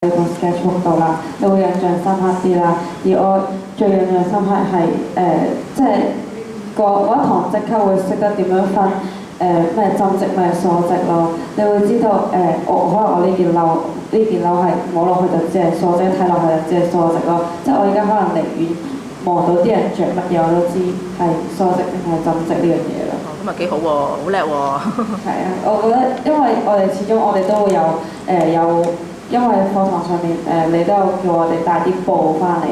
個 sketchbook 度啦，你會印象深刻啲啦。而我最印象深刻係即係嗰一堂即刻會識得點樣分咩針織咩梳織咯。你會知道可能我呢件褸係摸落去就只係梳織，睇落去就只係梳織咯。即係我而家可能離遠望到啲人着乜嘢我都知係梳織定係針織呢樣嘢咯。咁咪幾好喎，好叻喎。係啊，我覺得因為我哋始終我哋都會有。因為課堂上面你都有叫我哋帶啲布翻嚟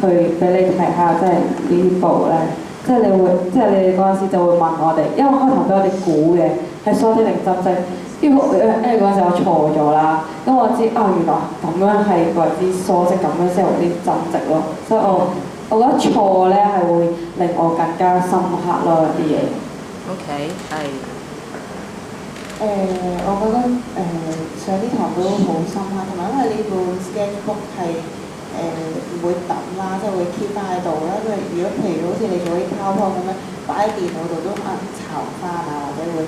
去俾你睇下，即係呢啲布咧，即係你哋嗰陣時就會問我哋，因為開頭俾我哋估嘅係梳織定針織，因為嗰陣時我錯咗啦，咁我知原來咁樣係為之梳織，咁樣先為之針織咯，所以我覺得錯咧係會令我更加深刻咯有啲嘢。OK， 係。我覺得上啲堂都好深刻，同埋因為呢部 sketchbook 係唔會抌啦，即係會 keep 翻喺度啦。因為如果譬如好似你做啲 PowerPoint 咁樣擺喺電腦度都可能巢翻啊，或者會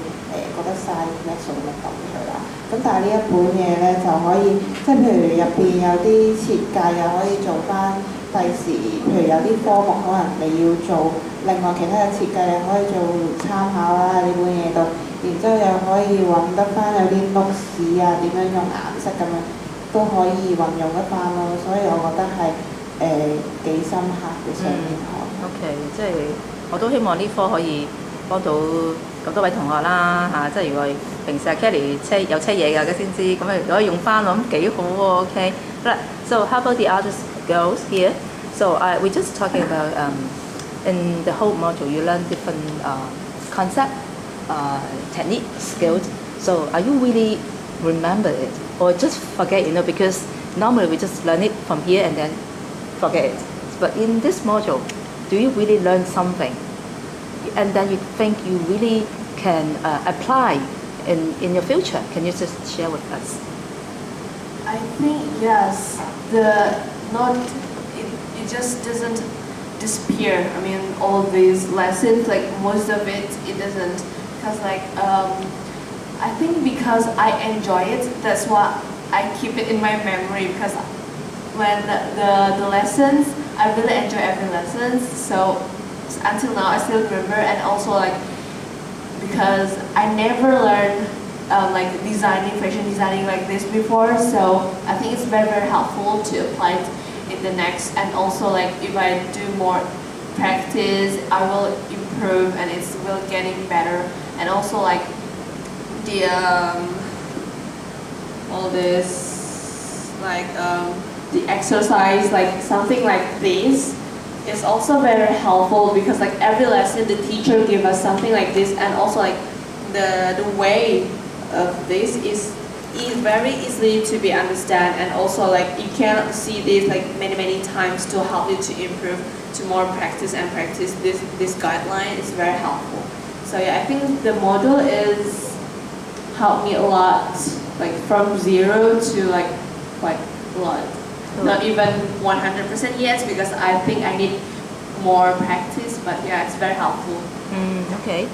覺得嘥咩數咁抌佢啦。咁但係呢一本嘢咧就可以，即係譬如入邊有啲設計又可以做翻第時，譬如有啲科目可能你要做另外其他嘅設計，你可以做參考啦呢本嘢度。然之後又可以揾得翻有啲 notes 啊，點樣用顏色咁樣都可以運用得翻咯，所以我覺得係幾深刻嘅上面堂。OK， 即係我都希望呢科可以幫到咁多位同學啦嚇，即係如果平時阿 Kelly 有車嘢㗎先知，咁如果用翻我諗幾好喎。OK， so how about the other girls here? So we just talking about in the whole module you learn different concept. Technique, skills. So are you really remember it or just forget? Because normally we just learn it from here and then forget it. But in this module, do you really learn something, and then you think you really can apply in your future? Can you just share with us? I think yes. It just doesn't disappear. I mean, all these lessons, like most of it doesn't. Because I think because I enjoy it, that's why I keep it in my memory. Because when the lessons, I really enjoy every lesson. So until now, I still remember, and also because I never learned fashion designing like this before. So I think it's very very helpful to apply it in the next. And also if I do more practice, I will improve, and it's will getting better. And also the all this the exercise, something like this is also very helpful, because every lesson the teacher give us something like this, and also the way of this is very easy to be understand, and also you can see this many times to help you to improve, to more practice and practice. This guideline is very helpful. So yeah, I think the model is helped me a lot, from zero to quite a lot. Not even 100% yet, because I think I need more practice. But yeah, it's very helpful. Okay.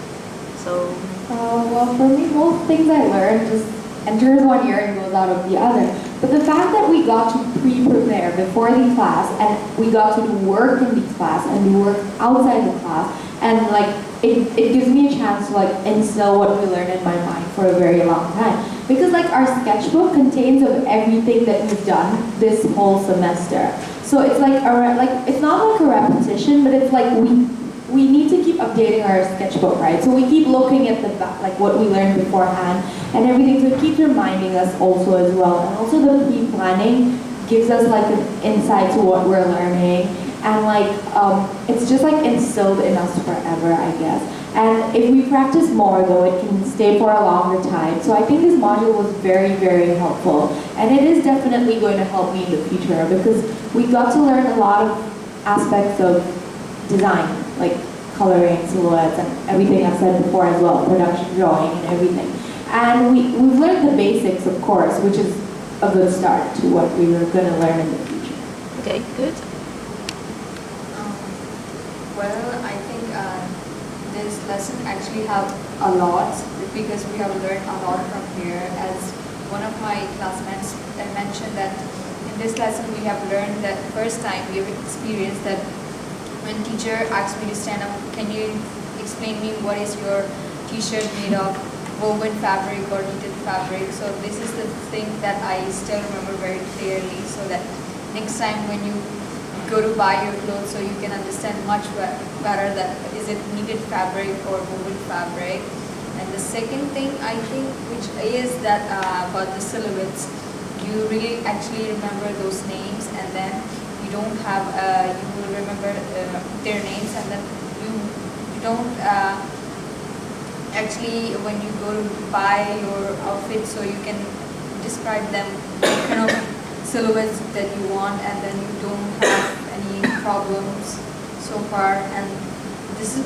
So. Well, for me, most things I learned just enters one ear and goes out of the other. But the fact that we got to pre-prepare before the class, and we got to do work in the class and do work outside the class, and it gives me a chance to instill what we learned in my mind for a very long time. Because our sketchbook contains of everything that we've done this whole semester. So it's it's not a repetition, but it's we need to keep updating our sketchbook, right? So we keep looking at the back, what we learned beforehand and everything. So it keeps reminding us also as well. And also the pre-planning gives us an insight to what we're learning. And it's just instilled in us forever, I guess. And if we practice more though, it can stay for a longer time. So I think this module was very, very helpful. And it is definitely going to help me in the future, because we got to learn a lot of aspects of design, coloring, silhouettes, and everything I've said before as well, production drawing and everything. And we've learned the basics, of course, which is a good start to what we were going to learn in the future. Okay, good. Well, I think this lesson actually helped a lot, because we have learned a lot from here. As one of my classmates mentioned that this lesson we have learned that first time we have experienced that when teacher asked me to stand up, can you explain me what is your t-shirt made of, woven fabric or knitted fabric? So this is the thing that I still remember very clearly, so that next time when you go to buy your clothes, so you can understand much better that is it knitted fabric or woven fabric. And the second thing I think, which is that about the silhouettes, you really actually remember those names, and then you don't have you will remember their names, and then you don't actually when you go to buy your outfit, so you can describe them kind of silhouettes that you want, and then you don't have any problems so far. And this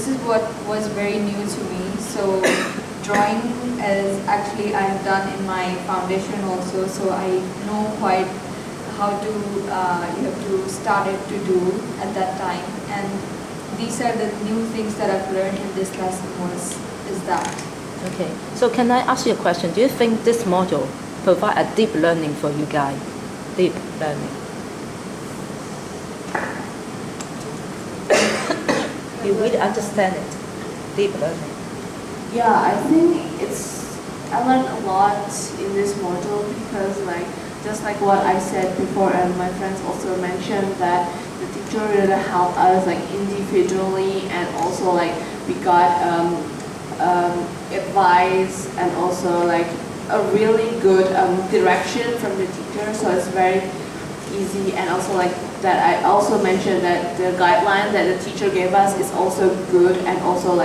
is what was very new to me. So drawing is actually I have done in my foundation also, so I know quite how to you have to start it to do at that time. And these are the new things that I've learned in this lesson is that. Okay, so can I ask you a question? Do you think this module provide a deep learning for you guys? Deep learning. You really understand it. Deep learning. Yeah, I think I learned a lot in this module because just like what I said before, and my friends also mentioned that the teacher really helped us individually, and also we got advice and also a really good direction from the teacher. So it's very easy, and also that I also mentioned that the guideline that the teacher gave us is also good, and also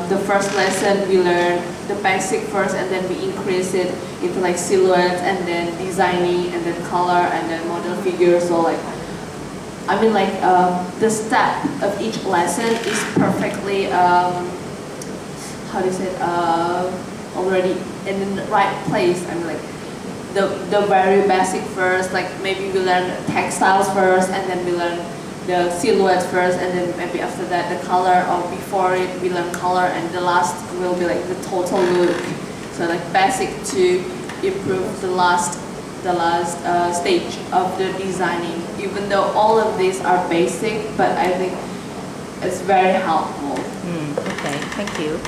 the first lesson we learned the basic first, and then we increase it into silhouettes, and then designing, and then color, and then model figures. So I mean the step of each lesson is perfectly how do you say it, already in the right place. I mean the very basic first, maybe we learn textiles first, and then we learn the silhouettes first, and then maybe after that the color, or before it we learn color, and the last will be the total look. So basic to improve the last stage of the designing. Even though all of these are basic, but I think it's very helpful. Okay, thank you.